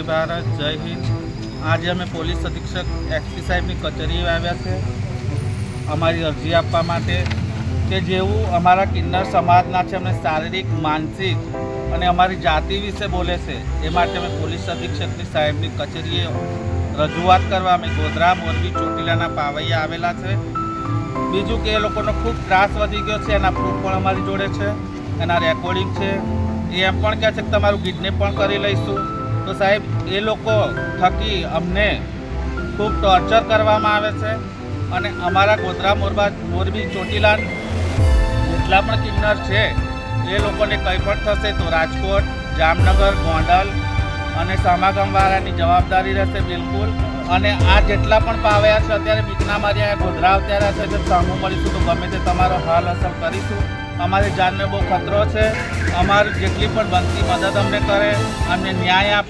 ભારત જય હિન્દ। આજે અમે પોલીસ અધિક્ષક એસપી સાહેબની કચેરીએ આવ્યા છે અમારી અરજી આપવા માટે કે જેવું અમારા કિન્નર સમાજના છે અમને શારીરિક માનસિક અને અમારી જાતિ વિશે બોલે છે એ માટે અમે પોલીસ અધિક્ષકની સાહેબની કચેરીએ રજૂઆત કરવા અમે ગોધરા મોરબી ચોટીલાના પાવૈયા આવેલા છે। બીજું કે એ લોકોનો ખૂબ ત્રાસ વધી ગયો છે, એના પ્રૂફ પણ અમારી જોડે છે, એના રેકોર્ડિંગ છે। એ એમ પણ કહે છે કે તમારું કિડનેપ પણ કરી લઈશું। તો સાહેબ એ લોકો થકી અમને ખૂબ ટોર્ચર કરવામાં આવે છે અને અમારા ગોધરા મોરબી ચોટીલા જેટલા પણ કિન્નર છે એ લોકોને કંઈ પણ થશે તો રાજકોટ, જામનગર, ગોંડલ અને સમાગમવાળાની જવાબદારી રહેશે બિલકુલ। અને આ જેટલા પણ પાવ્યા છે અત્યારે બીકના માર્યા ગોધરા અત્યારે છે જો સામું મળીશું તો ગમે તે તમારો હાલ અસર કરીશું। અમારી જાનને બહુ ખતરો છે। અમારી જેટલી પણ બનતી મદદ અમને કરે, અમને ન્યાય આપે।